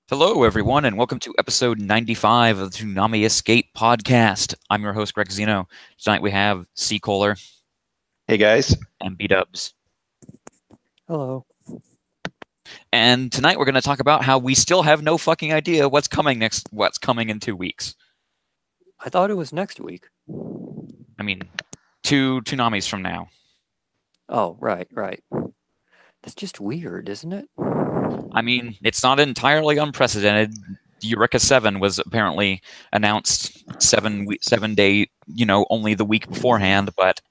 Hello, everyone, and welcome to episode 95 of the Toonami Escape podcast. I'm your host, Greg Zeno. Tonight we have C. Kohler Hey guys. and B Dubs. Hello. And tonight we're going to talk about how we still have no fucking idea what's coming in 2 weeks. I thought it was next week. I mean, two Toonamis from now. Oh, right. That's just weird, isn't it? I mean, it's not entirely unprecedented. Eureka 7 was apparently announced 7 day, only the week beforehand, but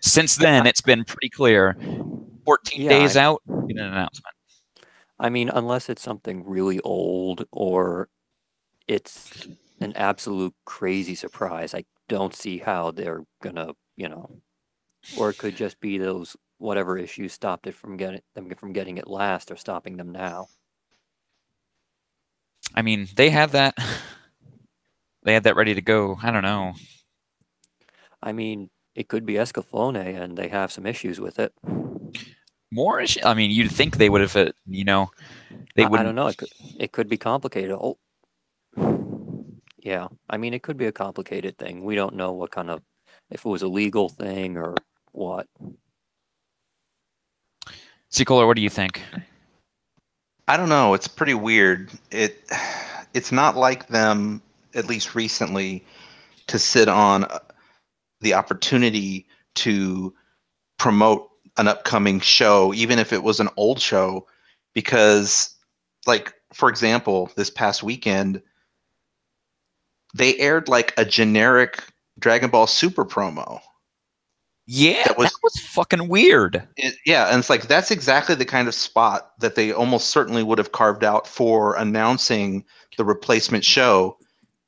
since then it's been pretty clear. 14 days out, get an announcement. I mean, unless it's something really old or it's an absolute crazy surprise, I don't see how they're gonna, or it could just be those whatever issues stopped it from getting it last are stopping them now. I mean, they had that ready to go. I don't know. I mean, it could be Escaflowne, and they have some issues with it. More issues? I mean, you'd think they would have, they wouldn't. I don't know. It could be complicated. Oh, yeah. I mean, it could be a complicated thing. We don't know what kind of, if it was a legal thing or what. Seacola, what do you think? I don't know. It's pretty weird. It's not like them, at least recently, to sit on the opportunity to promote an upcoming show, even if it was an old show, because, like, for example, this past weekend, they aired like a generic Dragon Ball Super promo. Yeah, that was fucking weird. And it's like that's exactly the kind of spot that they almost certainly would have carved out for announcing the replacement show,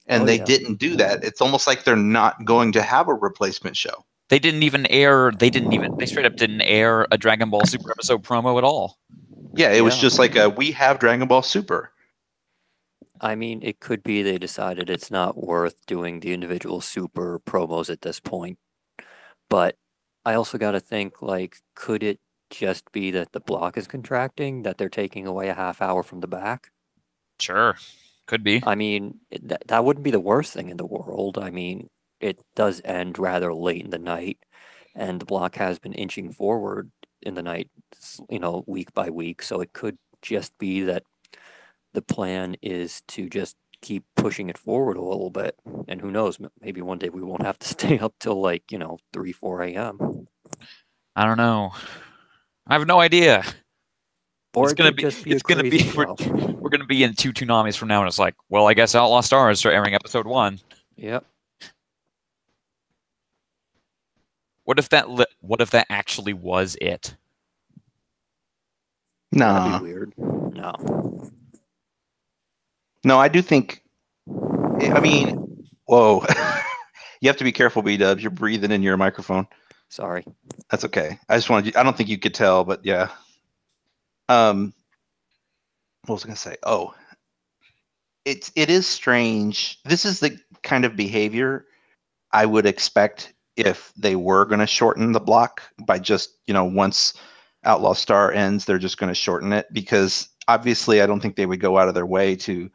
and they didn't do that. It's almost like they're not going to have a replacement show. They straight up didn't air a Dragon Ball Super episode promo at all. Yeah, it was just like we have Dragon Ball Super. I mean, it could be they decided it's not worth doing the individual Super promos at this point. But I also got to think, like, could it just be that the block is contracting, that they're taking away a half hour from the back? Sure, could be. I mean, that wouldn't be the worst thing in the world. I mean, it does end rather late in the night, and the block has been inching forward in the night, week by week. So it could just be that the plan is to just keep pushing it forward a little bit. And who knows, maybe one day we won't have to stay up till 3, 4 a.m. I don't know. I have no idea. Or we're gonna be in two Toonamis from now, and it's like, well, I guess Outlaw Stars are airing episode 1. Yep. What if that actually was it? No. That'd be weird. No, I do think. I mean, whoa! You have to be careful, B-Dubs. You're breathing in your microphone. Sorry. That's okay. I don't think you could tell, but yeah. What was I gonna say? Oh, it is strange. This is the kind of behavior I would expect if they were going to shorten the block by just, once Outlaw Star ends, they're just going to shorten it, because obviously I don't think they would go out of their way to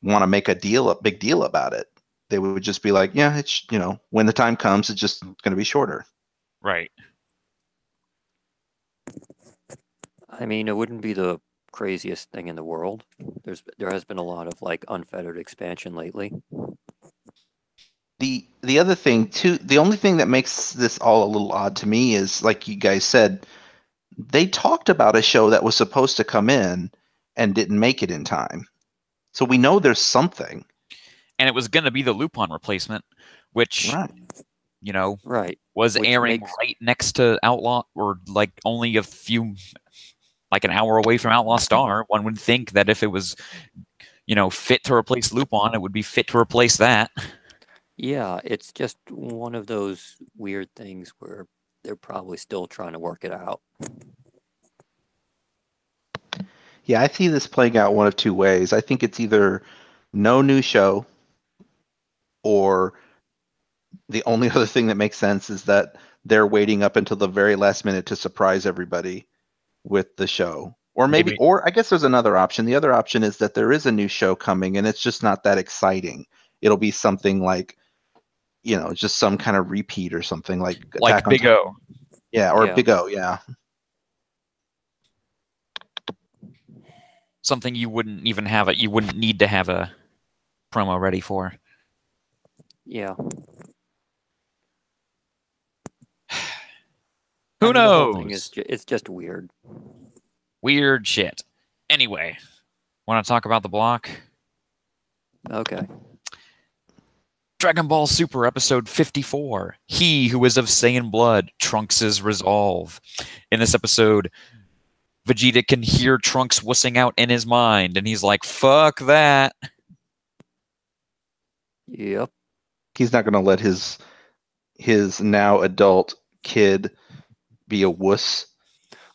want to make a big deal about it. They would just be like, yeah, it's, when the time comes, it's just going to be shorter. Right. I mean, it wouldn't be the craziest thing in the world. There has been a lot of unfettered expansion lately. The other thing too, the only thing that makes this all a little odd to me is, like you guys said, they talked about a show that was supposed to come in and didn't make it in time. So we know there's something. And it was going to be the Lupin replacement, which, was airing right next to Outlaw, or like only a few, like an hour away from Outlaw Star. One would think that if it was, fit to replace Lupin, it would be fit to replace that. Yeah, it's just one of those weird things where they're probably still trying to work it out. Yeah, I see this playing out one of two ways. I think it's either no new show, or the only other thing that makes sense is that they're waiting up until the very last minute to surprise everybody with the show. Or maybe, or I guess there's another option. The other option is that there is a new show coming, and it's just not that exciting. It'll be something like, just some kind of repeat or something like Attack on Big Titan. O. Yeah, or Big O, yeah. Something you wouldn't even have it. You wouldn't need to have a promo ready for. Yeah. Who knows? The whole thing it's just weird. Weird shit. Anyway, want to talk about the block? Okay. Dragon Ball Super episode 54. He who is of Saiyan blood, Trunks' resolve. In this episode, Vegeta can hear Trunks wussing out in his mind, and he's like, fuck that. Yep. He's not going to let his now adult kid be a wuss.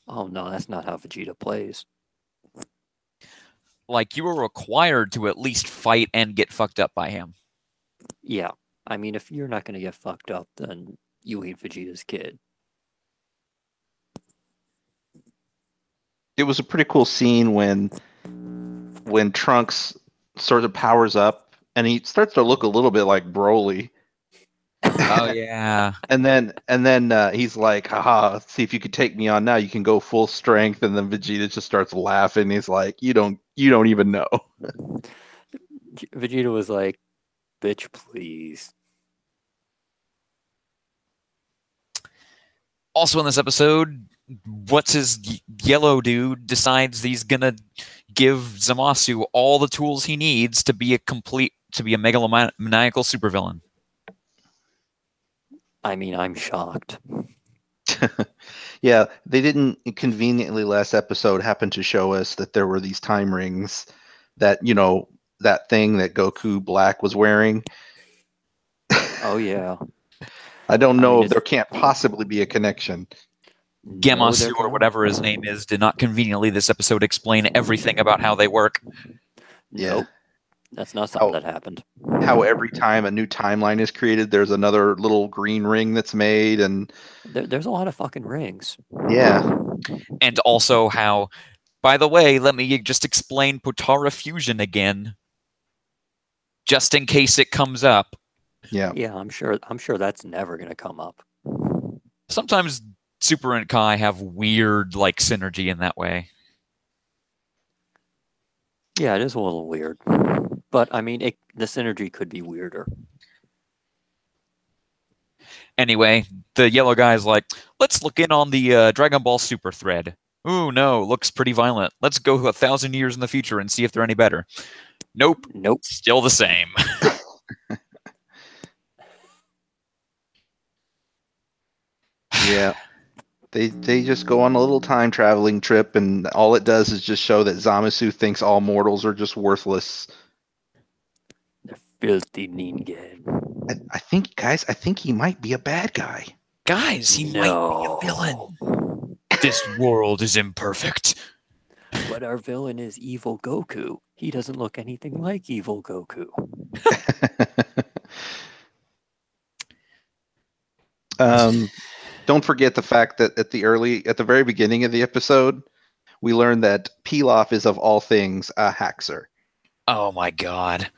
Oh, no, that's not how Vegeta plays. Like, you were required to at least fight and get fucked up by him. Yeah. I mean, if you're not going to get fucked up, then you ain't Vegeta's kid. It was a pretty cool scene when Trunks sort of powers up and he starts to look a little bit like Broly. Oh yeah. and then he's like, haha, see if you could take me on now, you can go full strength. And then Vegeta just starts laughing. He's like, you don't even know. Vegeta was like, bitch, please. Also in this episode, what's his yellow dude decides he's gonna give Zamasu all the tools he needs to be a megalomaniacal supervillain. I mean, I'm shocked. Yeah, they didn't conveniently last episode happen to show us that there were these time rings that, that thing that Goku Black was wearing. Oh, yeah. I don't know if there can't possibly be a connection. Gemasu, or whatever his name is, did not conveniently this episode explain everything about how they work. Yeah. Nope. That's not something that happened. How every time a new timeline is created, there's another little green ring that's made, and there's a lot of fucking rings. Yeah. And also how, by the way, let me just explain Potara Fusion again, just in case it comes up. Yeah. Yeah, I'm sure that's never going to come up. Sometimes Super and Kai have weird, synergy in that way. Yeah, it is a little weird. But, I mean, the synergy could be weirder. Anyway, the yellow guy's like, let's look in on the Dragon Ball Super thread. Ooh, no, looks pretty violent. Let's go 1,000 years in the future and see if they're any better. Nope. Still the same. Yeah. They just go on a little time traveling trip, and all it does is just show that Zamasu thinks all mortals are just worthless. The filthy Ningen. I think he might be a bad guy. Guys, he might be a villain. This world is imperfect. But our villain is evil Goku. He doesn't look anything like evil Goku. Don't forget the fact that at the very beginning of the episode, we learned that Pilaf is of all things a Haxer. Oh my god.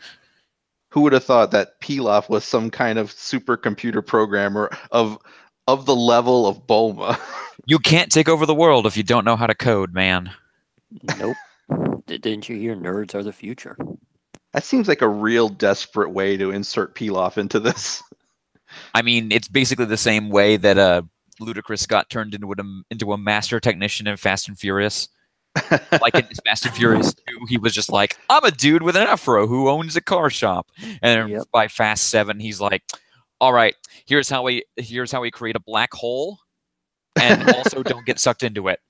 Who would have thought that Pilaf was some kind of supercomputer programmer of the level of Bulma? You can't take over the world if you don't know how to code, man. Nope. Didn't you hear nerds are the future? That seems like a real desperate way to insert Pilaf into this. I mean, it's basically the same way that Ludacris got turned into a master technician in Fast and Furious. Like in Fast and Furious 2, he was just like, I'm a dude with an afro who owns a car shop. And by Fast 7, he's like, all right, here's how we create a black hole, and also don't get sucked into it.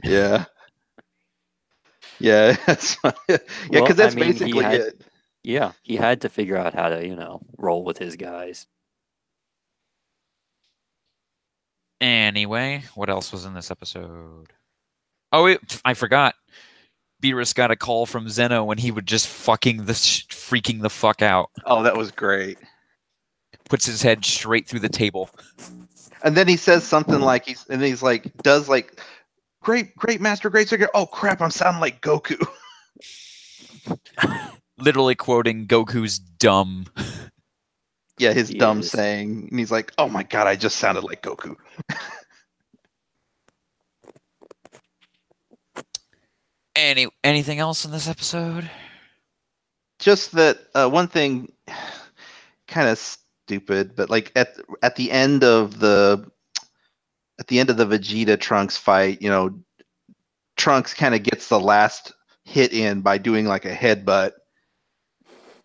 Yeah. Yeah, because that's basically it. Yeah, he had to figure out how to, roll with his guys. Anyway, what else was in this episode? Oh, I forgot. Beerus got a call from Zeno when he would just freaking the fuck out. Oh, that was great. Puts his head straight through the table. And then he says something like, great master, great secret. Oh crap, I'm sounding like Goku. Literally quoting Goku's dumb. Yeah, his dumb saying. And he's like, oh my god, I just sounded like Goku. Anything else in this episode? Just that one thing, kind of stupid, but like at the end of the Vegeta Trunks fight, you know, Trunks kind of gets the last hit in by doing like a headbutt.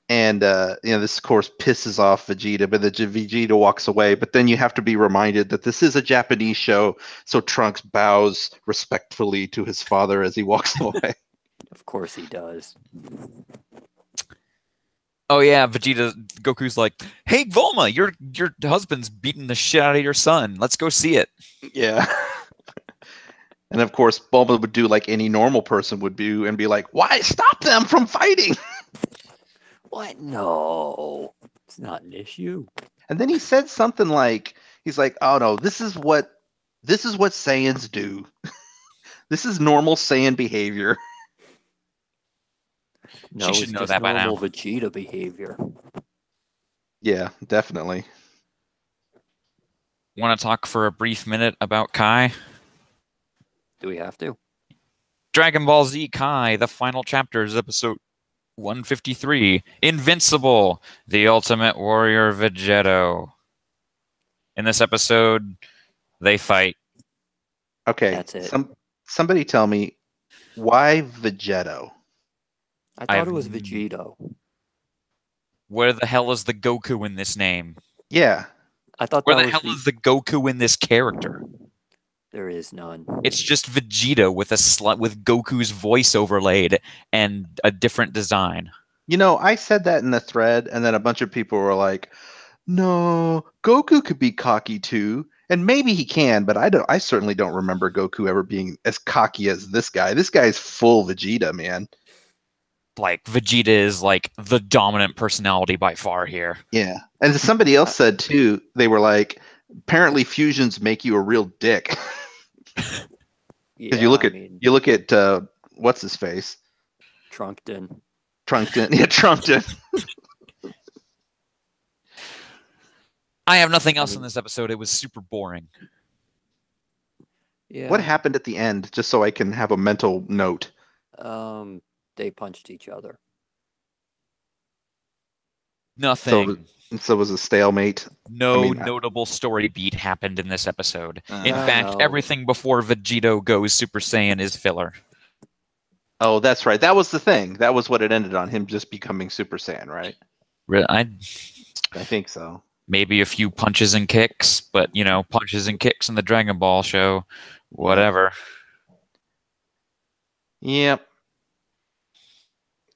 And you know, this of course pisses off Vegeta, but the Vegeta walks away. But then you have to be reminded that this is a Japanese show, so Trunks bows respectfully to his father as he walks away. Of course he does. Oh yeah, Goku's like, "Hey Volma, your husband's beating the shit out of your son. Let's go see it." Yeah. And of course, Bulma would do like any normal person would do and be like, "Why stop them from fighting?" What? No, it's not an issue. And then he said something like, "He's like, oh no, this is what Saiyans do. This is normal Saiyan behavior." No, she should know that by now. Normal Vegeta behavior. Yeah, definitely. Want to talk for a brief minute about Kai? Do we have to? Dragon Ball Z Kai, the final chapters, episode 153. Invincible, the Ultimate Warrior Vegetto. In this episode, they fight. Okay, that's it. Somebody tell me, why Vegetto? I thought it was Vegito. Where the hell is the Goku in this name? Yeah. I thought where the hell is the Goku in this character? There is none. It's just Vegeta with with Goku's voice overlaid and a different design. You know, I said that in the thread, and then a bunch of people were like, "No, Goku could be cocky too." And maybe he can, but I certainly don't remember Goku ever being as cocky as this guy. This guy's full Vegeta, man. Like, Vegeta is like the dominant personality by far here. Yeah. And somebody else said too, they were like, apparently fusions make you a real dick. Because you look at what's his face? Trunkton. Yeah, Trunkton. I have nothing else in this episode. It was super boring. Yeah. What happened at the end, just so I can have a mental note? They punched each other. Nothing. So it was a stalemate. No notable story beat happened in this episode. In fact, everything before Vegito goes Super Saiyan is filler. Oh, that's right. That was the thing. That was what it ended on, him just becoming Super Saiyan, right? I think so. Maybe a few punches and kicks, but, you know, punches and kicks in the Dragon Ball show. Whatever. Yep.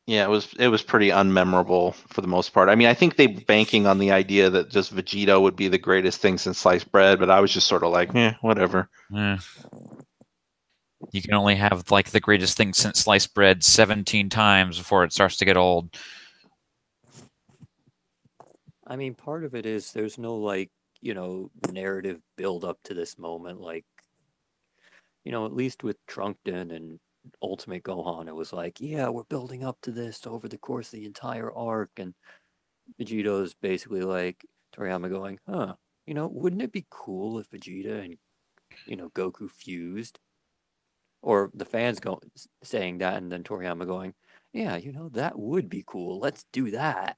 Yeah, it was pretty unmemorable for the most part. I mean, I think they were banking on the idea that just Vegito would be the greatest thing since sliced bread, but I was just sort of like, whatever. You can only have like the greatest thing since sliced bread 17 times before it starts to get old. I mean, part of it is there's no, like, you know, narrative build up to this moment. Like, you know, at least with Trunkton and Ultimate Gohan, it was like, yeah, we're building up to this over the course of the entire arc, and Vegeto's basically like Toriyama going, you know, wouldn't it be cool if Vegeta and, you know, Goku fused? Or the fans saying that, and then Toriyama going, yeah, you know, that would be cool. Let's do that.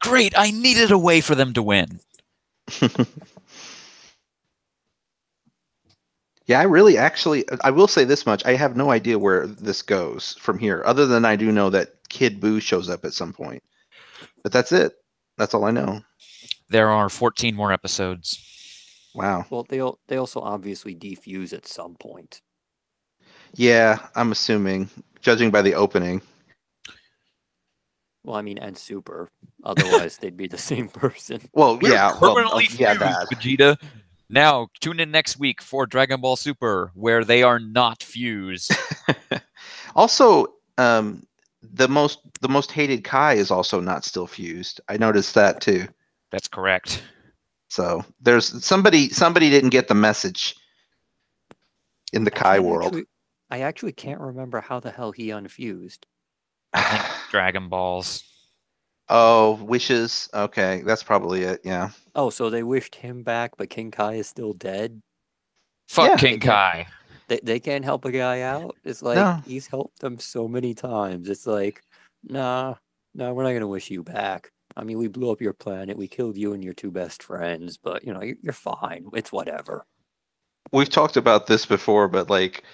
Great, I needed a way for them to win. Yeah, I will say this much. I have no idea where this goes from here, other than I do know that Kid Buu shows up at some point. But that's it. That's all I know. There are 14 more episodes. Wow. Well, they also obviously defuse at some point. Yeah, I'm assuming, judging by the opening. Well, I mean, and Super. Otherwise, they'd be the same person. Well, yeah. Permanently fused, Vegeta. Now, tune in next week for Dragon Ball Super, where they are not fused. Also, the most hated Kai is also not still fused. I noticed that too. That's correct. So there's somebody didn't get the message. in the Kai world. I actually can't remember how the hell he unfused. I think Dragon Balls. Oh, wishes. Okay, that's probably it. Yeah. Oh, so they wished him back, but King Kai is still dead? Fuck King Kai. They can't help a guy out? It's like, he's helped them so many times. It's like, nah, we're not going to wish you back. I mean, we blew up your planet. We killed you and your two best friends, but, you know, you're fine. It's whatever. We've talked about this before, but, like,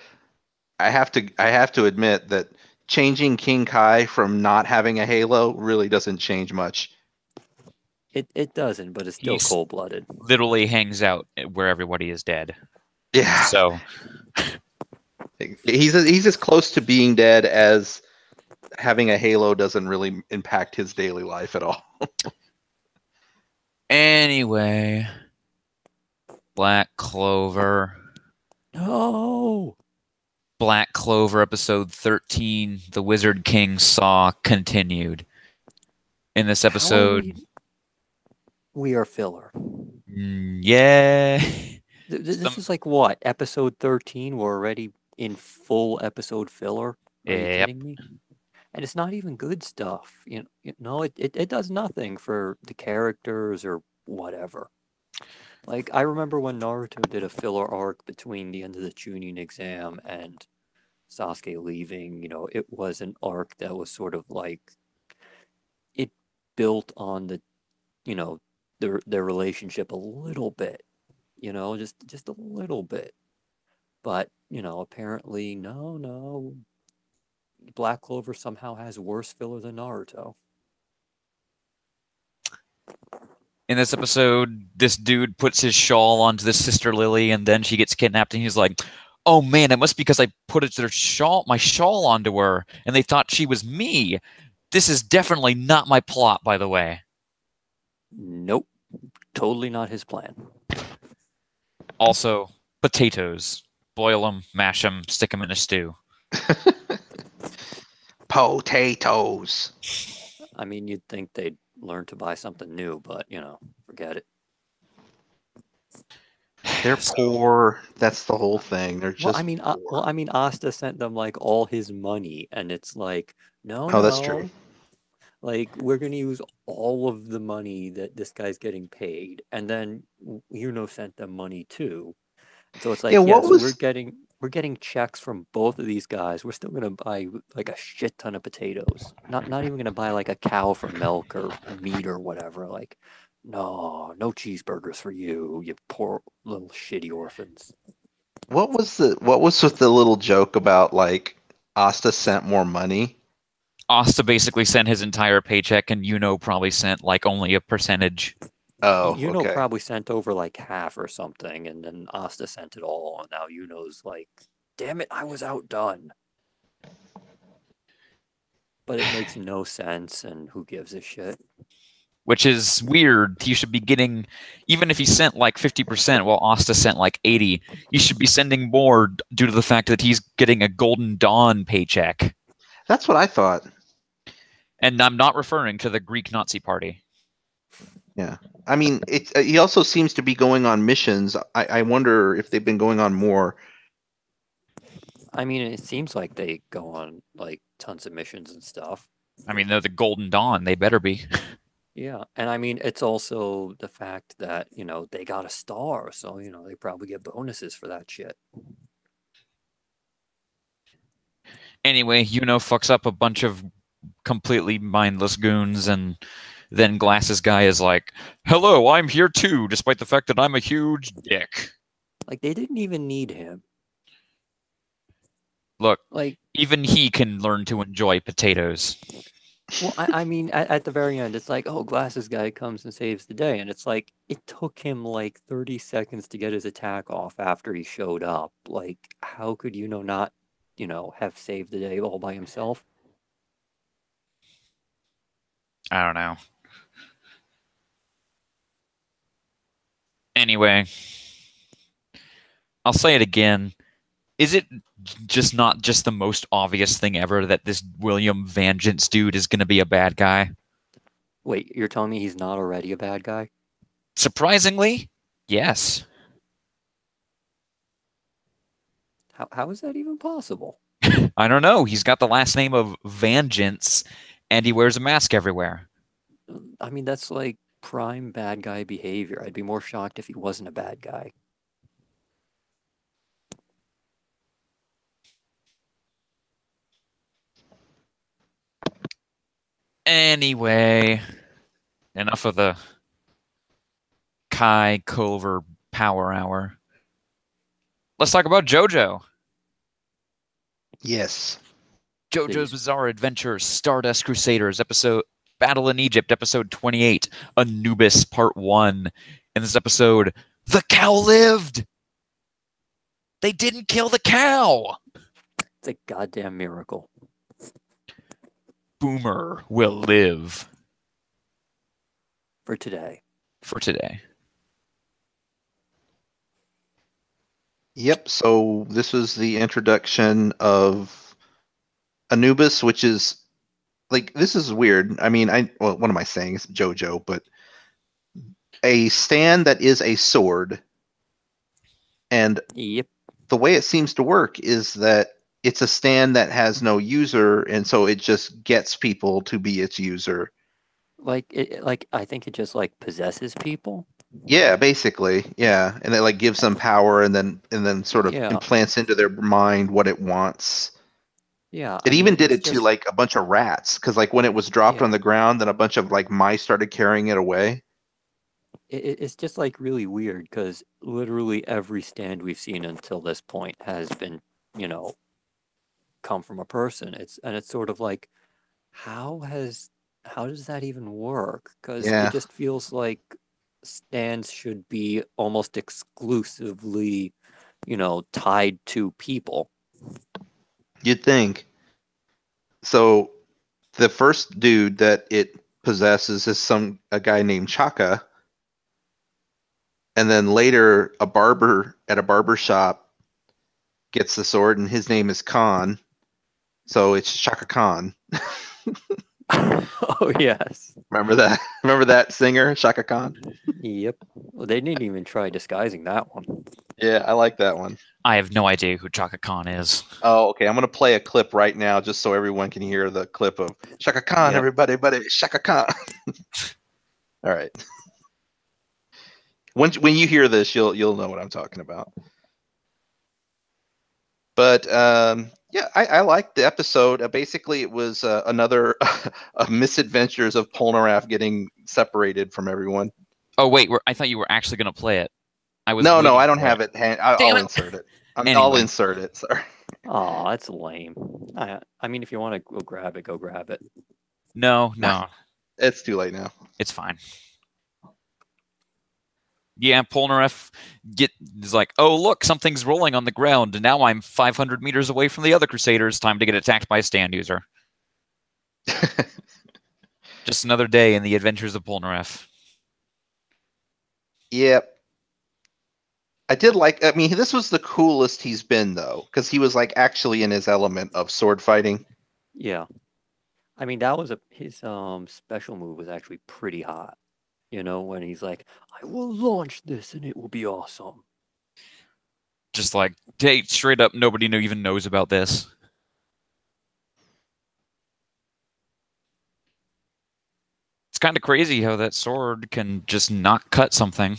I have to admit that changing King Kai from not having a halo really doesn't change much. It doesn't, but it's still cold-blooded. Literally hangs out where everybody is dead. Yeah. So he's as close to being dead as having a halo doesn't really impact his daily life at all. Anyway, Black Clover. No. Black Clover episode 13, The Wizard King Saw continued. In this episode, we are filler. Yeah. This is like what? Episode 13? We're already in full episode filler? Are you kidding me? And it's not even good stuff. You know, it does nothing for the characters or whatever. Like, I remember when Naruto did a filler arc between the end of the Chunin exam and Sasuke leaving, you know, it was an arc that was sort of like, it built on the, you know, their relationship a little bit, you know, just a little bit. But, you know, apparently, no, Black Clover somehow has worse filler than Naruto. In this episode, this dude puts his shawl onto this Sister Lily, and then she gets kidnapped, and he's like, "Oh man, it must be because I put my shawl onto her, and they thought she was me. This is definitely not my plot, by the way." Nope, totally not his plan. Also, potatoes. Boil them, mash them, stick them in a stew. Potatoes. I mean, you'd think they'd learn to buy something new, but, you know, forget it. They're poor. That's the whole thing. They're just Well, I mean, Asta sent them, like, all his money, and it's like, no. That's true. Like, we're going to use all of the money that this guy's getting paid, and then sent them money too. So it's like, we're getting checks from both of these guys. We're still gonna buy like a shit ton of potatoes. Not even gonna buy like a cow for milk or meat or whatever. Like, no cheeseburgers for you, you poor little shitty orphans. What was with the little joke about, like, Asta sent more money? Asta basically sent his entire paycheck, and probably sent like only a percentage. Oh, okay. Probably sent over like half or something, and then Asta sent it all, and now Yuno's like, damn it, I was outdone. But it makes no sense, and who gives a shit? Which is weird. He should be getting, even if he sent like 50%, while Asta sent like 80, he should be sending more due to the fact that he's getting a Golden Dawn paycheck. That's what I thought. And I'm not referring to the Greek Nazi party. Yeah. I mean, he also seems to be going on missions. I wonder if they've been going on more. I mean, it seems like they go on like tons of missions and stuff. I mean, they're the Golden Dawn. They better be. Yeah. And I mean, it's also the fact that, they got a star. So, they probably get bonuses for that shit. Anyway, fucks up a bunch of completely mindless goons, and then Glasses Guy is like, "Hello, I'm here too, despite the fact that I'm a huge dick." Like, they didn't even need him. Look, like, even he can learn to enjoy potatoes. Well, I mean, at the very end, it's like, oh, Glasses Guy comes and saves the day. And it's like, it took him like 30 seconds to get his attack off after he showed up. Like, how could not, have saved the day all by himself? I don't know. Anyway, I'll say it again. Is it just not just the most obvious thing ever that this William Vengeance dude is going to be a bad guy? Wait, you're telling me he's not already a bad guy? Surprisingly, yes. How is that even possible? I don't know. He's got the last name of Vengeance, and he wears a mask everywhere. I mean, that's like prime bad guy behavior. I'd be more shocked if he wasn't a bad guy. Anyway, enough of the Kai Culver Power Hour. Let's talk about JoJo. Yes. JoJo's Bizarre Adventure, Stardust Crusaders, episode Battle in Egypt, episode 28, Anubis, part 1. In this episode, the cow lived! They didn't kill the cow! It's a goddamn miracle. Boomer will live. For today. For today. Yep, so this was the introduction of Anubis, which is like, this is weird. I mean, what am I saying? It's JoJo, but a stand that is a sword, and yep, the way it seems to work is that it's a stand that has no user, and so it just gets people to be its user. Like I think it just like possesses people. Yeah, basically, yeah, and it like gives them power, and then sort of implants into their mind what it wants. Yeah, it even did it to like a bunch of rats, because like when it was dropped on the ground, then a bunch of like mice started carrying it away. It's just like really weird, because literally every stand we've seen until this point has been, come from a person. It's sort of like, how does that even work? Because it just feels like stands should be almost exclusively, tied to people. You'd think. So the first dude that it possesses is a guy named Chaka. And then later a barber at a barber shop gets the sword, and his name is Khan. So it's Chaka Khan. Oh yes. Remember that? Remember that singer, Chaka Khan? Yep. Well, they didn't even try disguising that one. Yeah, I like that one. I have no idea who Chaka Khan is. Oh, okay. I'm going to play a clip right now just so everyone can hear the clip of Chaka Khan, everybody, but it's Chaka Khan. All right. When you hear this, you'll know what I'm talking about. But yeah, I liked the episode. Basically, it was another misadventures of Polnareff getting separated from everyone. Oh wait, I thought you were actually going to play it. No, I don't have it. I'll insert it. I'll insert it. Sorry. Oh, that's lame. I mean, if you want to go grab it, go grab it. No. It's too late now. It's fine. Yeah, Polnareff is like, oh, look, something's rolling on the ground, and now I'm 500 meters away from the other Crusaders. Time to get attacked by a stand user. Just another day in the adventures of Polnareff. Yep. I mean, this was the coolest he's been, though, because he was like actually in his element of sword fighting. Yeah. I mean, that was his special move was actually pretty hot. When he's like, I will launch this and it will be awesome. Just like, hey, straight up, nobody even knows about this. It's kind of crazy how that sword can just not cut something.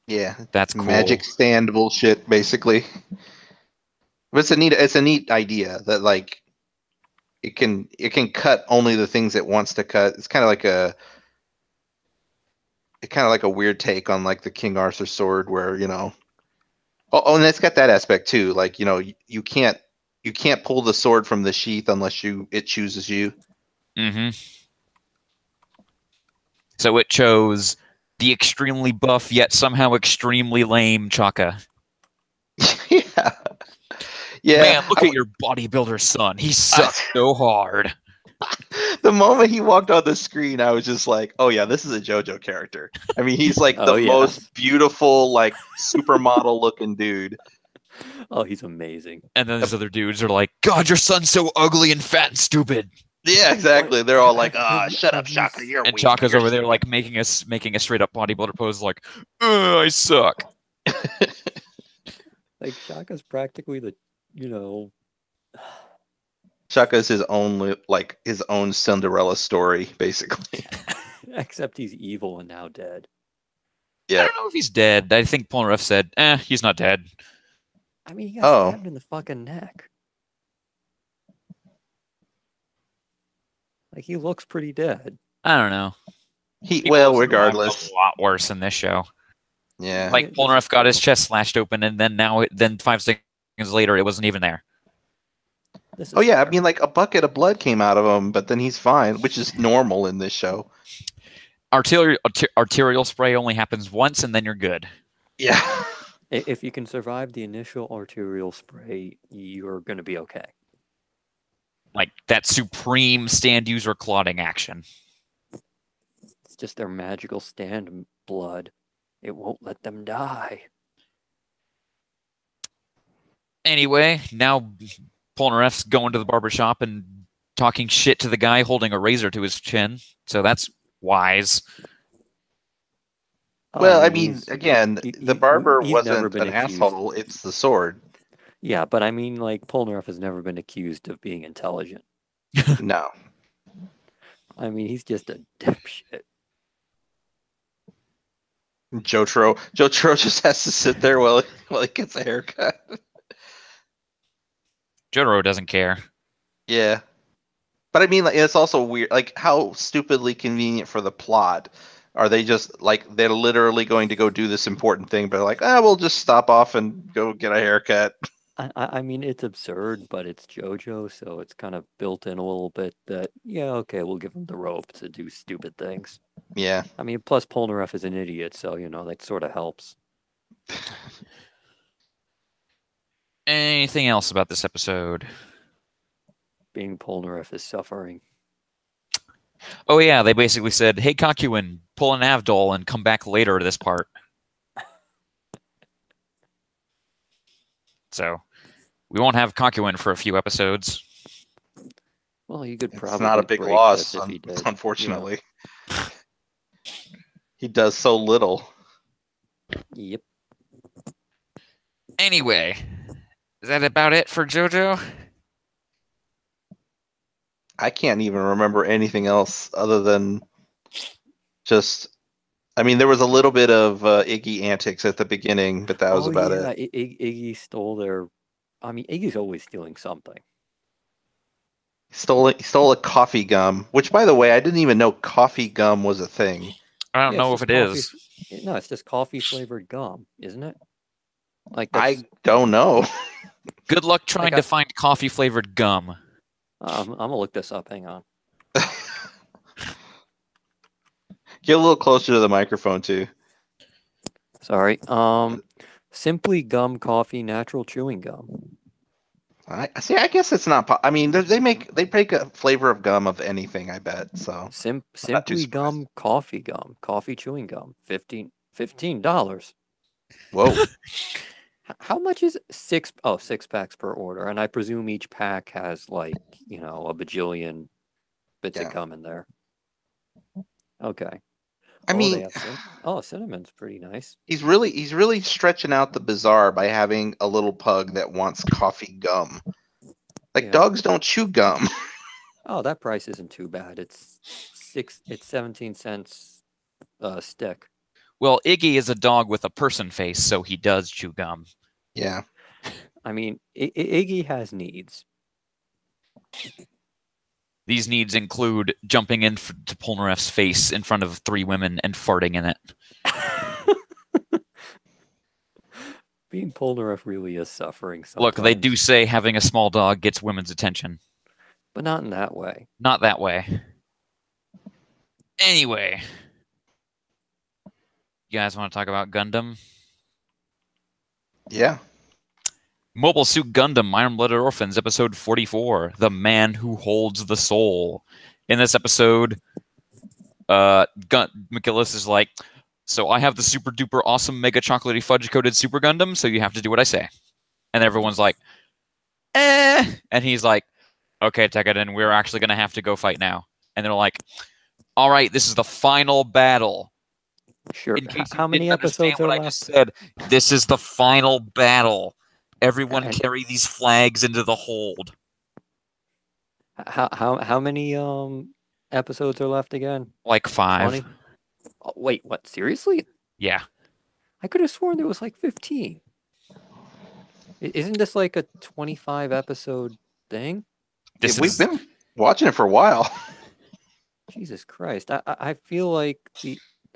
Yeah, that's cool. Magic stand bullshit, basically. But it's a neat idea that like it can cut only the things it wants to cut. It's kind of like a weird take on like the King Arthur sword, where Oh, and it's got that aspect too. Like you can't pull the sword from the sheath unless it chooses you. Mm-hmm. So it chose the extremely buff yet somehow extremely lame Chaka. Yeah. Man, look at your bodybuilder son. He sucks so hard. The moment he walked on the screen, I was just like, oh yeah, this is a JoJo character. I mean, he's like the most beautiful, like supermodel looking dude. Oh, he's amazing. And then these other dudes are like, God, your son's so ugly and fat and stupid. Yeah, exactly. They're all like, shut up, Chaka, you're and weak. Chaka's over there like making a straight up bodybuilder pose like, I suck. Like, Shaka's practically the, Shaka's his own Cinderella story, basically. except he's evil and now dead. Yeah. I don't know if he's dead. I think Polnareff said, he's not dead. I mean, he got stabbed in the fucking neck. Like, he looks pretty dead. I don't know. Regardless, a lot worse in this show. Yeah. Like, Polnareff got his chest slashed open, and then 5 seconds later, it wasn't even there. I mean, like, a bucket of blood came out of him, but then he's fine, which is normal in this show. Arterial spray only happens once, and then you're good. Yeah. If you can survive the initial arterial spray, you're going to be okay. Like, that supreme stand user clotting action. It's just their magical stand blood. It won't let them die. Anyway, now Polnareff's going to the barbershop and talking shit to the guy holding a razor to his chin. So that's wise. Well, I mean, again, the barber wasn't an asshole. It's the sword. Yeah, but I mean, like, Polnareff has never been accused of being intelligent. No. I mean, he's just a dipshit. Jotaro just has to sit there while he gets a haircut. Jotaro doesn't care. Yeah. But I mean, like, it's also weird. Like, how stupidly convenient for the plot. Are they just, like, they're literally going to go do this important thing, but like, we'll just stop off and go get a haircut. I mean, it's absurd, but it's JoJo, so it's kind of built in a little bit that, yeah, okay, we'll give him the rope to do stupid things. Yeah. I mean, plus Polnareff is an idiot, so, that sort of helps. Anything else about this episode? Being Polnareff is suffering. Oh yeah, they basically said, hey Kakuin, pull an Avdol and come back later to this part. So, we won't have Kakuin for a few episodes. Well, you could probably. It's not a big loss, if he did, unfortunately. He does so little. Yep. Anyway, is that about it for JoJo? I can't even remember anything else other than just. I mean, there was a little bit of Iggy antics at the beginning, but that was about it. Iggy stole their. I mean, Iggy's always stealing something. He stole a coffee gum, which, by the way, I didn't even know coffee gum was a thing. I don't know if it is. No, it's just coffee flavored gum, isn't it? Like, I don't know. Good luck trying to find coffee flavored gum. I'm gonna look this up. Hang on. Get a little closer to the microphone too. Sorry. Simply Gum Coffee Natural Chewing Gum. I see. I guess it's not. I mean, they make a flavor of gum of anything. I bet so. Simply Gum Coffee Gum, coffee chewing gum. $15. Whoa. How much is 6 packs per order? And I presume each pack has, like, a bajillion bits of gum in there. Okay. I mean, cinnamon's pretty nice. He's really stretching out the bizarre by having a little pug that wants coffee gum. Like, dogs don't chew gum. Oh, that price isn't too bad. It's 17 cents a stick. Well, Iggy is a dog with a person face, so he does chew gum. Yeah. I mean, Iggy has needs. These needs include jumping into Polnareff's face in front of 3 women and farting in it. Being Polnareff really is suffering sometimes. Look, they do say having a small dog gets women's attention. But not in that way. Not that way. Anyway. You guys want to talk about Gundam? Yeah. Mobile Suit Gundam, Iron Blooded Orphans, episode 44, The Man Who Holds the Soul. In this episode, McGillis is like, so I have the super duper awesome mega chocolatey fudge coated Super Gundam, so you have to do what I say. And everyone's like, eh. And he's like, okay, Tekkadan, we're actually going to have to go fight now. And they're like, all right, this is the final battle. Sure. How many episodes are left? I just said, this is the final battle. Everyone carry these flags into the hold. How many episodes are left again? Like 5. Oh, wait, what? Seriously? Yeah. I could have sworn there was like 15. Isn't this like a 25 episode thing? We've been watching it for a while. Jesus Christ. I feel like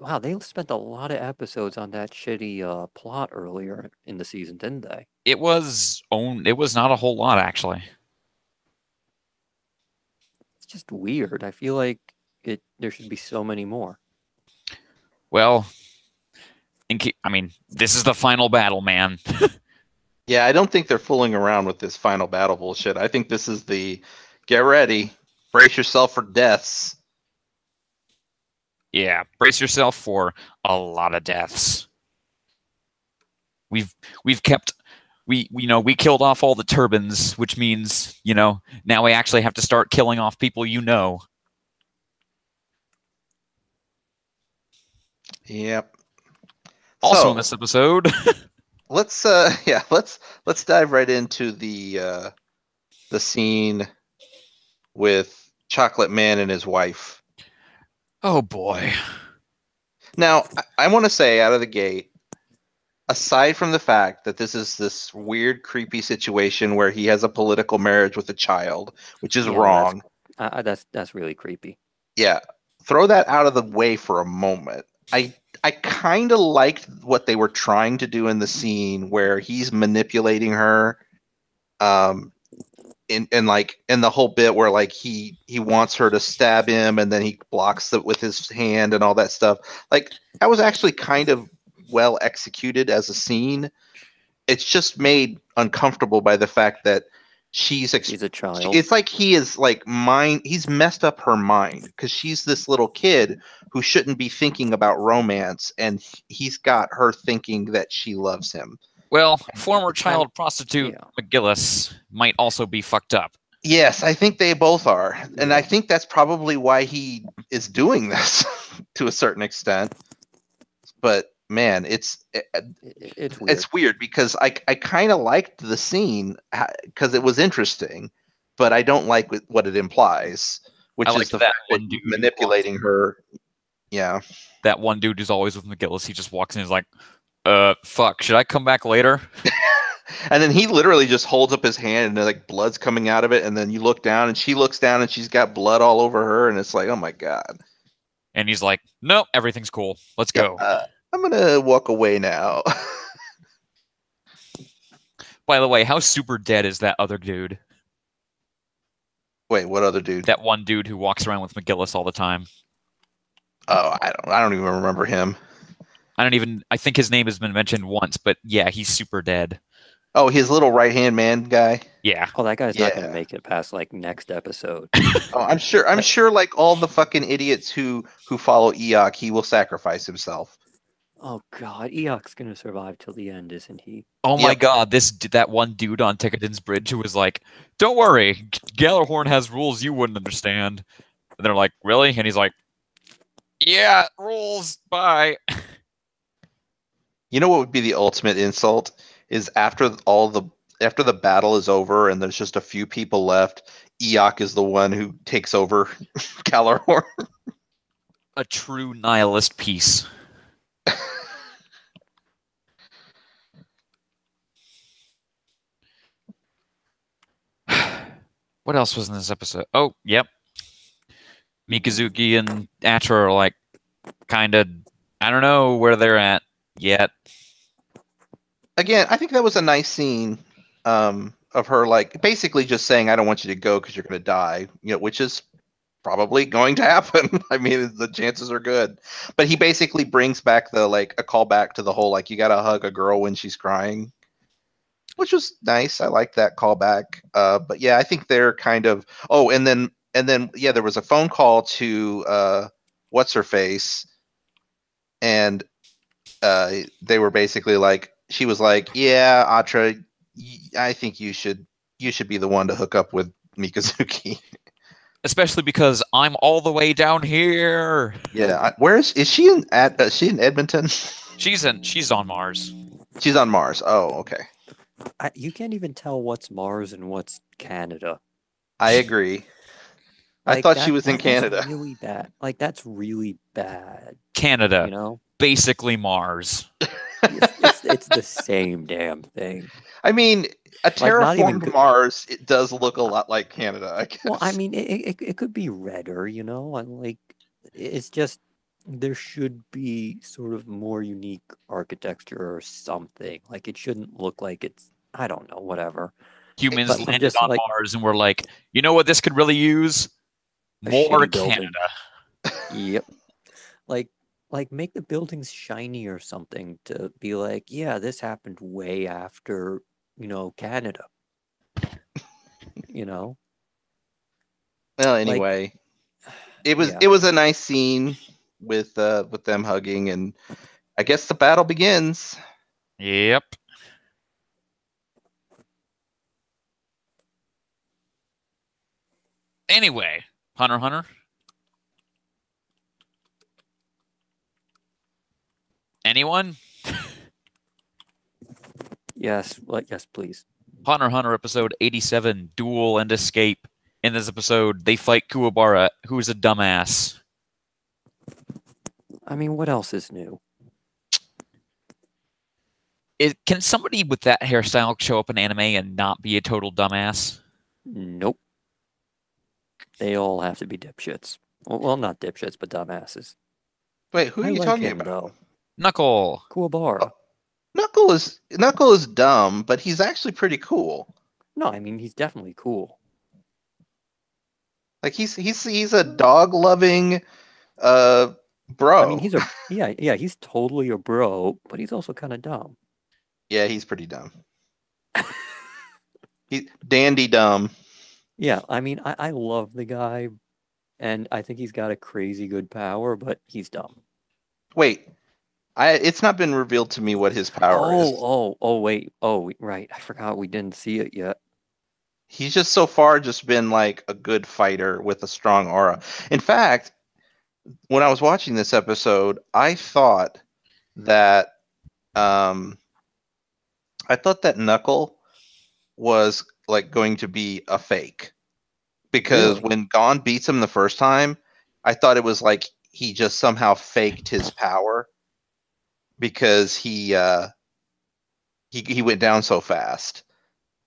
wow, they spent a lot of episodes on that shitty plot earlier in the season, didn't they? It was not a whole lot, actually. It's just weird. I feel like there should be so many more. Well, I mean, this is the final battle, man. Yeah, I don't think they're fooling around with this final battle bullshit. I think this is the get ready, brace yourself for deaths. Yeah, brace yourself for a lot of deaths. We killed off all the turbans, which means, now we actually have to start killing off people Yep. Also in this episode, let's dive right into the scene with Chocolate Man and his wife. Oh boy. Now, I want to say out of the gate, aside from the fact that this is this weird, creepy situation where he has a political marriage with a child, which is wrong. That's really creepy. Yeah. Throw that out of the way for a moment. I kind of liked what they were trying to do in the scene where he's manipulating her, in the whole bit where like he wants her to stab him and then he blocks it with his hand and all that stuff. Like that was actually kind of well executed as a scene. It's just made uncomfortable by the fact that she's a child. It's like he's messed up her mind because she's this little kid who shouldn't be thinking about romance, and he's got her thinking that she loves him. Well, former child prostitute McGillis might also be fucked up. Yes, I think they both are. And I think that's probably why he is doing this to a certain extent. But man, it's weird because I kind of liked the scene because it was interesting, but I don't like what it implies, which is the fact that he's manipulating her. Yeah. That one dude who's always with McGillis, he just walks in and is like, fuck, should I come back later? And then he literally just holds up his hand and like blood's coming out of it, and then you look down and she looks down and she's got blood all over her, and it's like, oh my god. And he's like, nope, everything's cool. Let's go. I'm gonna walk away now. By the way, how super dead is that other dude? Wait, what other dude? That one dude who walks around with McGillis all the time. Oh, I don't even remember him. I think his name has been mentioned once, but yeah, he's super dead. Oh, his little right-hand man guy? Yeah. Oh, that guy's not going to make it past like next episode. Oh, I'm sure like all the fucking idiots who follow Eok, he will sacrifice himself. Oh god, Eok's going to survive till the end, isn't he? Oh my god, that one dude on Ticketon's Bridge who was like, don't worry, Gallarhorn has rules you wouldn't understand. And they're like, really? And he's like, yeah, rules, bye. You know what would be the ultimate insult? Is after the battle is over and there's just a few people left, Eok is the one who takes over Gallarhorn. A true nihilist piece. What else was in this episode? Oh, yep. Mikazuki and Atra are like, kind of, I don't know where they're at yet. Again, I think that was a nice scene of her, like, basically just saying, I don't want you to go because you're going to die, which is probably going to happen. I mean, the chances are good. But he basically brings back a callback to the whole, like, you got to hug a girl when she's crying, which was nice. I like that callback. But yeah, I think they're kind of, and then there was a phone call to what's her face, and they were basically like, she was like, yeah, Atra, I think you should be the one to hook up with Mikazuki. Especially because I'm all the way down here. Yeah, is she in Edmonton? She's on Mars. She's on Mars. Oh, okay. You can't even tell what's Mars and what's Canada. I agree. Like, I thought she was in Canada. That's really bad. Like, that's really bad. Canada, you know, basically Mars. It's the same damn thing. I mean, a Like, not even terraformed Mars, it does look a lot like Canada, I guess. Well, I mean, it could be redder, and like it's just there should be sort of more unique architecture or something. Like it shouldn't look like it's I don't know, whatever. Humans But I'm landed just on like Mars and we're like, you know what this could really use? a More shitty Canada. building. Yep. Like make the buildings shiny or something to be like, yeah, this happened way after, Canada. You know? Well, Like anyway, yeah. it was a nice scene with them hugging, and I guess the battle begins. Yep. Anyway, Hunter x Hunter. Anyone? Yes, yes, please. Hunter x Hunter episode 87, Duel and Escape. In this episode, they fight Kuwabara, who's a dumbass. I mean, what else is new? Can somebody with that hairstyle show up in anime and not be a total dumbass? Nope. They all have to be dipshits. Well, not dipshits, but dumbasses. Wait, who are you talking him, about? Though. Knuckle. Kuwabara. Knuckle is dumb, but he's actually pretty cool. No, I mean he's definitely cool. Like he's a dog loving bro. I mean he's he's totally a bro, but he's also kind of dumb. Yeah, he's pretty dumb. He's dandy dumb. Yeah, I mean I love the guy, and I think he's got a crazy good power, but he's dumb. Wait, it's not been revealed to me what his power is. Wait. Oh, right. I forgot we didn't see it yet. He's just so far just been like a good fighter with a strong aura. In fact, when I was watching this episode, I thought that Knuckle was like going to be a fake. Because when Gon beats him the first time, I thought it was like he just somehow faked his power because he went down so fast.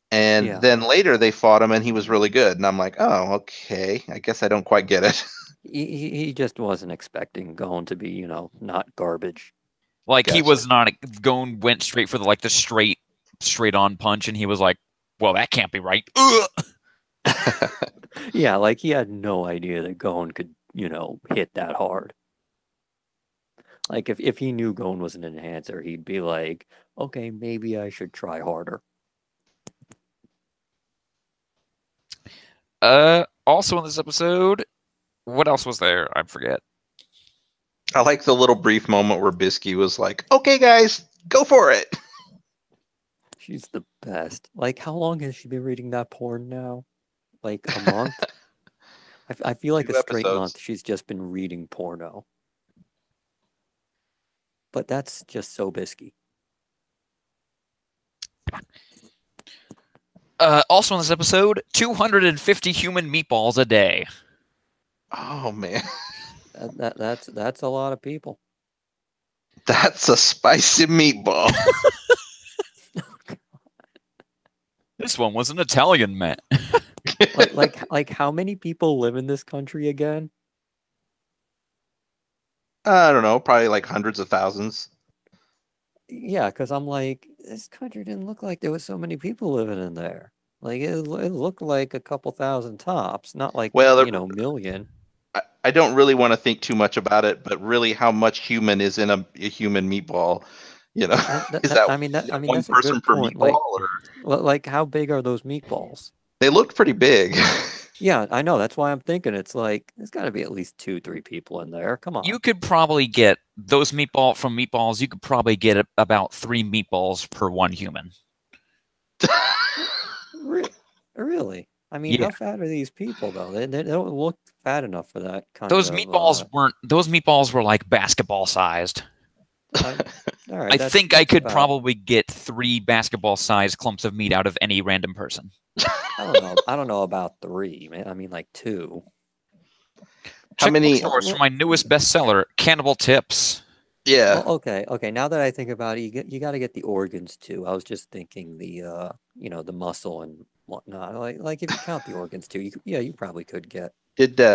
And then later they fought him and he was really good. And I'm like, oh, okay. I guess I don't quite get it. He just wasn't expecting Gon to be, not garbage. Like gotcha. He was not went straight for the straight on punch, and he was like, well, that can't be right. Yeah, like he had no idea that Gon could, hit that hard. Like if he knew Gon was an enhancer, he'd be like, okay, maybe I should try harder. Also in this episode, what else was there? I forget. I like the little brief moment where Bisky was like, okay, guys, go for it. She's the best. Like, how long has she been reading that porn now? Like a month? I feel like 2 a straight month she's just been reading porno. But that's just so Bisky. Also in this episode, 250 human meatballs a day. Oh man, that's a lot of people. That's a spicy meatball. This one was an Italian man. like how many people live in this country again? I don't know, probably like hundreds of thousands. Yeah, because I'm like, this country didn't look like there was so many people living in there. Like it looked like a couple thousand tops, not like million. I don't really want to think too much about it, but really, how much human is in a human meatball? Is that one that's person a good per point. meatball? Like how big are those meatballs? They looked pretty big. Yeah, I know. That's why I'm thinking it's like there's got to be at least 2-3 people in there. Come on. You could probably get those meatballs. You could probably get about 3 meatballs per one human. Really? I mean, How fat are these people though? They don't look fat enough for that kind those of. Meatballs weren't. Those meatballs were like basketball sized. All right, I think I could probably get 3 basketball-sized clumps of meat out of any random person. I don't know about 3, man. I mean, like 2. Check my source for my newest bestseller, Cannibal Tips. Yeah. Well, okay. Now that I think about it, you got to get the organs too. I was just thinking the the muscle and whatnot. Like if you count the organs too, you probably could get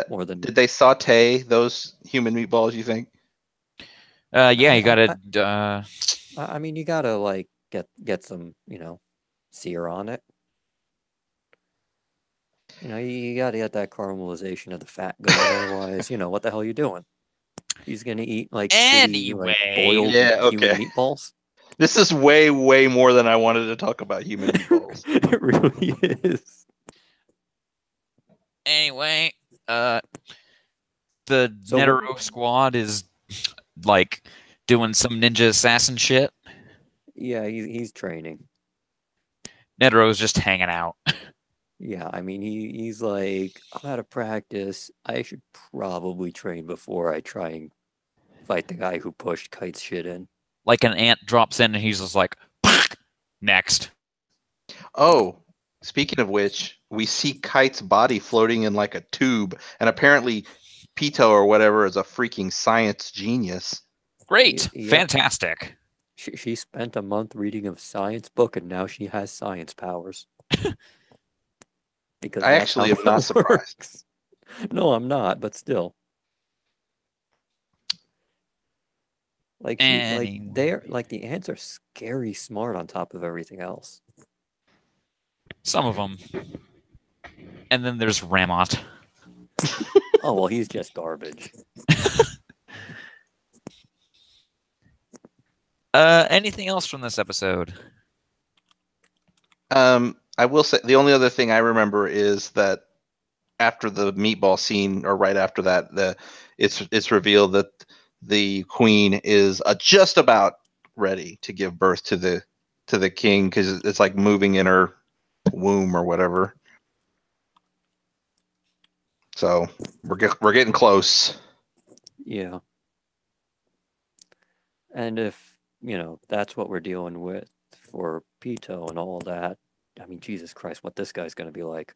more than. Did they saute those human meatballs? You think? Yeah, you gotta. I mean, you gotta like get some sear on it. You gotta get that caramelization of the fat going. Otherwise, what the hell are you doing? He's gonna eat like shitty, like boiled human meatballs. This is way, way more than I wanted to talk about human meatballs. It really is. Anyway, the Netero squad is like doing some ninja assassin shit. Yeah, he's training. Netero's just hanging out. Yeah, I mean he's like, I'm out of practice. I should probably train before I try and fight the guy who pushed Kite's shit in. Like an ant drops in and he's just like, next. Oh, speaking of which, we see Kite's body floating in like a tube, and apparently Pito or whatever is a freaking science genius. Great. Fantastic. She spent a month reading a science book, and now she has science powers. Because I actually am not surprised. No, I'm not, but still. Like the ants are scary smart on top of everything else. Some of them. And then there's Ramot. Oh, well, he's just garbage. Anything else from this episode? I will say the only other thing I remember is that after the meatball scene, or right after that, it's revealed that the queen is just about ready to give birth to the king, because it's like moving in her womb or whatever. So we're getting close. Yeah. And if that's what we're dealing with for Pito and all that, I mean, Jesus Christ, what this guy's going to be like.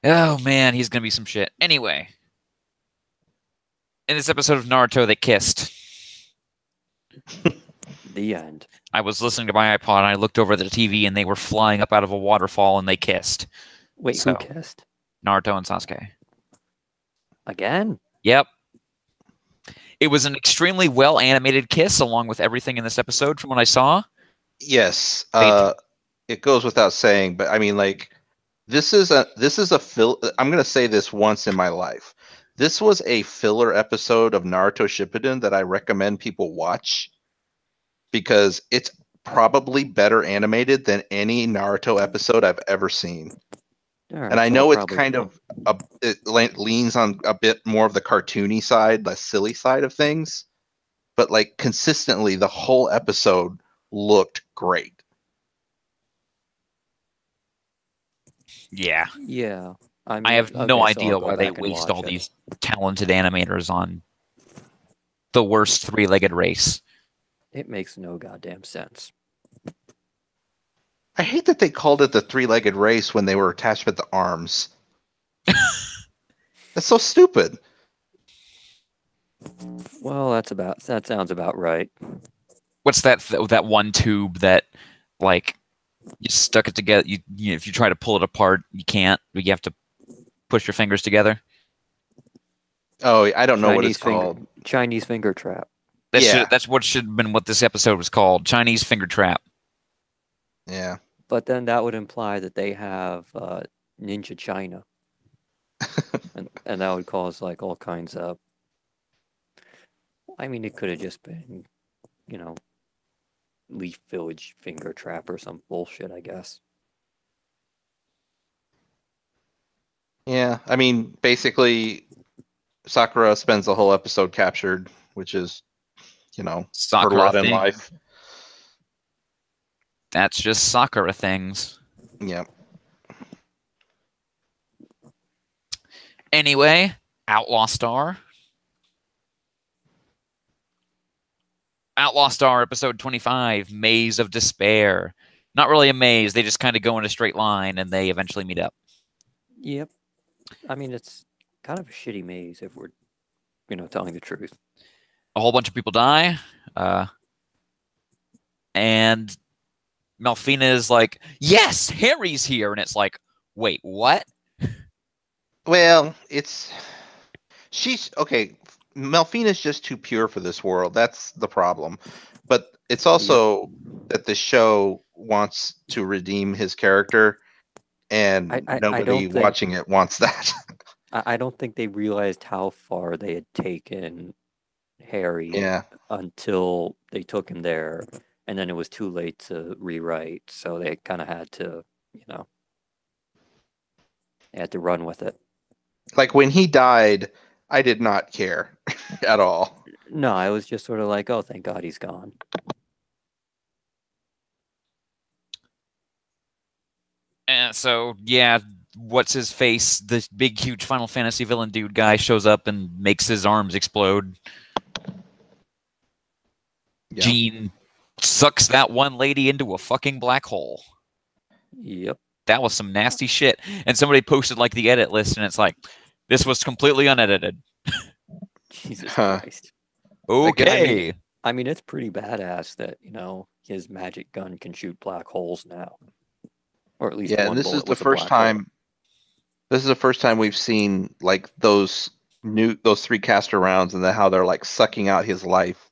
Oh, man, he's going to be some shit. Anyway. In this episode of Naruto, they kissed. The end. I was listening to my iPod, and I looked over the TV, and they were flying up out of a waterfall, and they kissed. Wait, who kissed? Naruto and Sasuke. Again? Yep. It was an extremely well-animated kiss, along with everything in this episode from what I saw. Yes. It goes without saying, but I mean, like, this is a I'm going to say this once in my life. This was a filler episode of Naruto Shippuden that I recommend people watch, because it's probably better animated than any Naruto episode I've ever seen. Right, and I know it's kind of it leans on a bit more of the cartoony side, the silly side of things, but like consistently the whole episode looked great. Yeah. Yeah. I mean, I have no idea why they waste all these talented animators on the worst 3-legged race. It makes no goddamn sense. I hate that they called it the 3-legged race when they were attached with the arms. That's so stupid. Well, that sounds about right. What's that one tube that, like, you stuck it together? You if you try to pull it apart, you can't. You have to push your fingers together. Oh, I don't know what it's called. Chinese finger trap. That's what should have been what this episode was called. Chinese finger trap. Yeah. But then that would imply that they have Ninja China. and that would cause like all kinds of... I mean, it could have just been, Leaf Village finger trap or some bullshit, I guess. Yeah, I mean, basically, Sakura spends the whole episode captured, which is, her lot in life. That's just Sakura things. Yeah. Anyway, Outlaw Star. Outlaw Star, episode 25, Maze of Despair. Not really a maze. They just kind of go in a straight line and they eventually meet up. Yep. I mean, it's kind of a shitty maze if we're, telling the truth. A whole bunch of people die. And Melfina is like, yes, Harry's here. And it's like, wait, what? Well, she's okay. Melfina's just too pure for this world. That's the problem. But it's also that the show wants to redeem his character, and nobody watching it wants that. I don't think they realized how far they had taken Harry until they took him there, and then it was too late to rewrite. So they kind of had to, they had to run with it. Like when he died, I did not care at all. No, I was just sort of like, oh, thank God he's gone. And so, yeah, what's his face? The big, huge Final Fantasy villain dude guy shows up and makes his arms explode. Yeah. Jean sucks that one lady into a fucking black hole. Yep. That was some nasty shit. And somebody posted like the edit list, and it's like, this was completely unedited. Jesus Christ. Okay. I mean, it's pretty badass that, his magic gun can shoot black holes now. Or at least one this bullet is the first time. Hole. This is the first time we've seen like those 3 caster rounds and how they're like sucking out his life.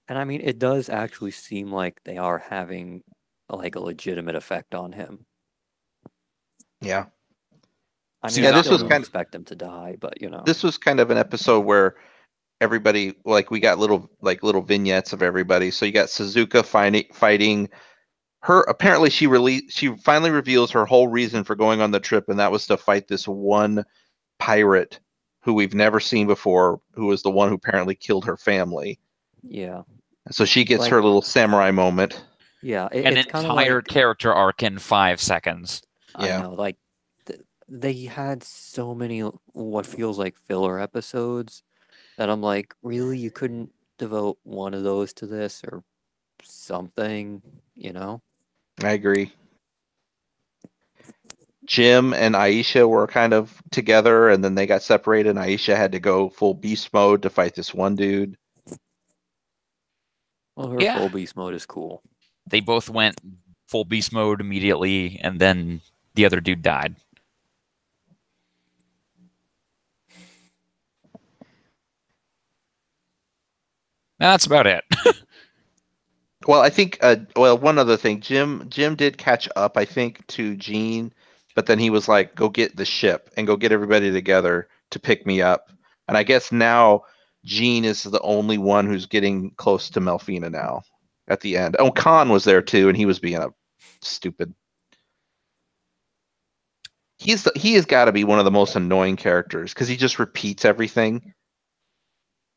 And I mean, it does actually seem like they are having like a legitimate effect on him. Yeah. I mean, this was expect him to die, but this was kind of an episode where everybody, like, we got little vignettes of everybody. So you got Suzuka fighting her. Apparently, she finally reveals her whole reason for going on the trip, and that was to fight this one pirate who we've never seen before, who was the one who apparently killed her family. Yeah. So she gets her little samurai moment. Yeah, an entire character arc in 5 seconds. I know, like they had so many what feels like filler episodes that I'm like, really, you couldn't devote one of those to this or something, I agree. Jim and Aisha were kind of together, and then they got separated, and Aisha had to go full beast mode to fight this one dude. Well, her full beast mode is cool. They both went full beast mode immediately, and then the other dude died. That's about it. Well, I think, one other thing. Jim did catch up, I think, to Jean, but then he was like, go get the ship and go get everybody together to pick me up. And I guess now Jean is the only one who's getting close to Melfina now at the end. Oh, Khan was there too, and he was being a stupid. He has got to be one of the most annoying characters because he just repeats everything.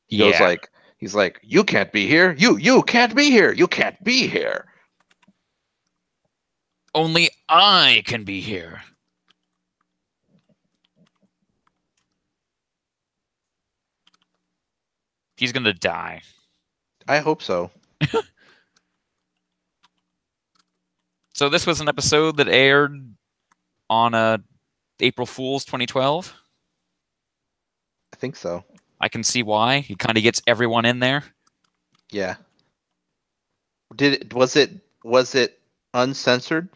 He goes like, he's like, you can't be here. You can't be here. You can't be here. Only I can be here. He's going to die. I hope so. So this was an episode that aired on April Fool's 2012? I think so. I can see why. He kind of gets everyone in there. Yeah. Was it uncensored?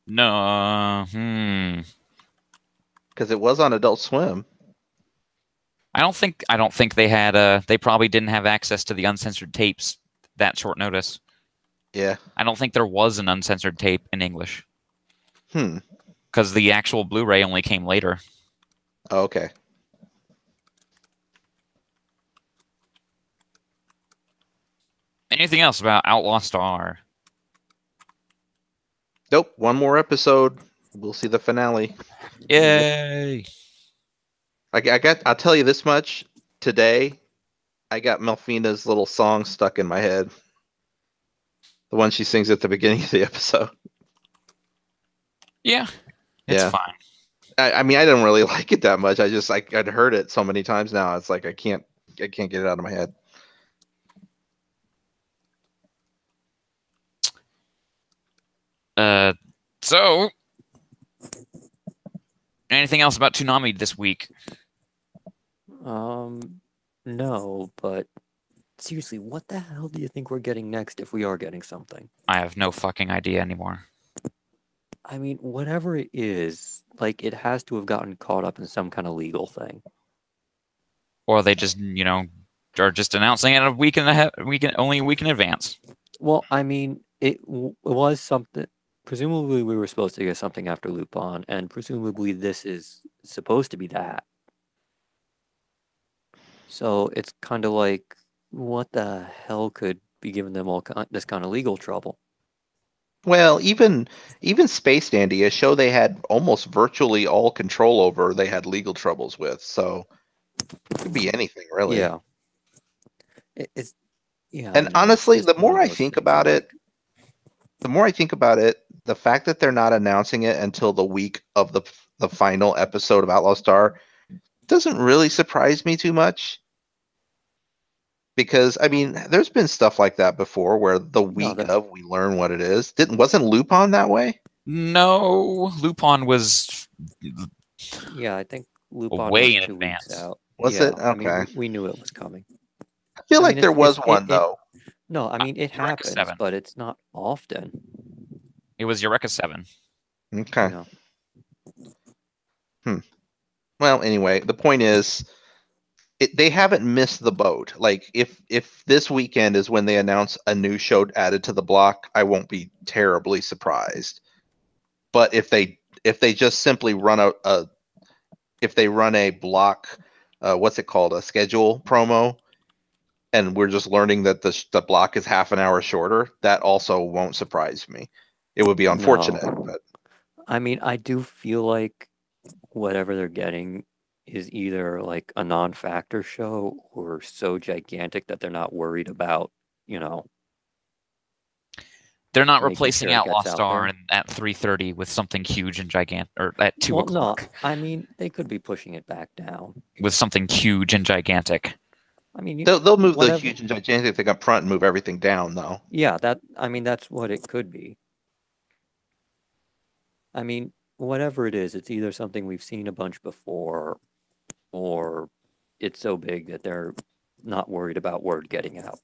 No. Because it was on Adult Swim. I don't think they had they probably didn't have access to the uncensored tapes that short notice. Yeah. I don't think there was an uncensored tape in English. Because the actual Blu-ray only came later. Oh, okay. Anything else about Outlaw Star? Nope. One more episode. We'll see the finale. Yay! I'll tell you this much. Today, I got Melfina's little song stuck in my head. The one she sings at the beginning of the episode. Yeah. It's fine. I mean, I didn't really like it that much. I'd heard it so many times now. It's like I can't get it out of my head. So anything else about Toonami this week? No, but seriously, what the hell do you think we're getting next if we are getting something? I have no fucking idea anymore. I mean, whatever it is, like, it has to have gotten caught up in some kind of legal thing. Or they just, are just announcing it a week only a week in advance. Well, I mean, it was something. Presumably, we were supposed to get something after Lupin, and presumably this is supposed to be that. So it's kind of like, what the hell could be giving them this kind of legal trouble? Well, even Space Dandy, a show they had almost virtually all control over, they had legal troubles with. So it could be anything, really. Yeah. It's yeah. And honestly, the more I think about it, the fact that they're not announcing it until the week of the final episode of Outlaw Star doesn't really surprise me too much. Because I mean, there's been stuff like that before where the week of we learn what it is. Wasn't Lupin that way? No, Lupin was. Yeah, I think Lupin way was in 2 advance. weeks out. Was yeah, it? Okay. I mean, we knew it was coming. I feel like there was one though. No, I mean it happens, 7. but it's not often. It was Eureka 7. Okay. Well, anyway, the point is, they haven't missed the boat. Like, if this weekend is when they announce a new show added to the block, I won't be terribly surprised. But if they just simply run a block, what's it called, a schedule promo, and we're just learning that the block is half an hour shorter, that also won't surprise me. It would be unfortunate, but I mean, I do feel like whatever they're getting is either like a non-factor show or so gigantic that they're not worried about, They're not replacing Outlaw Star at 3:30 with something huge and gigantic, or at 2 o'clock. No, I mean, they could be pushing it back down with something huge and gigantic. I mean, they'll move the huge and gigantic thing up front and move everything down, though. Yeah, that's what it could be. I mean, whatever it is, it's either something we've seen a bunch before, or it's so big that they're not worried about word getting out.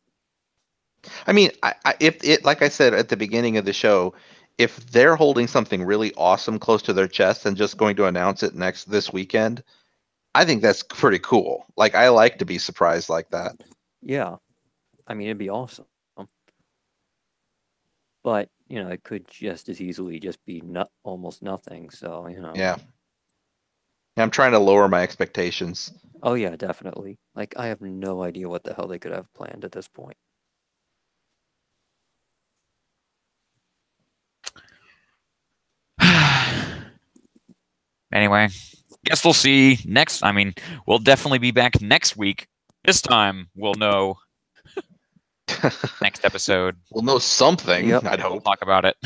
I mean, if like I said at the beginning of the show, if they're holding something really awesome close to their chest and just going to announce it this weekend, I think that's pretty cool. Like, I like to be surprised like that. Yeah, I mean, it'd be awesome. But it could just as easily just be almost nothing. So Yeah, I'm trying to lower my expectations. Oh yeah, definitely. Like, I have no idea what the hell they could have planned at this point. Anyway, guess we'll see next. I mean, we'll definitely be back next week. This time we'll know. Next episode. We'll know something. Yep. I'd hope. We'll talk about it.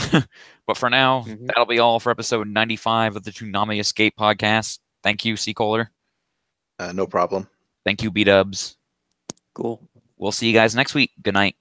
But for now, that'll be all for episode 95 of the Toonami Escape podcast. Thank you, Seacoler. No problem. Thank you, B-Dubs. Cool. We'll see you guys next week. Good night.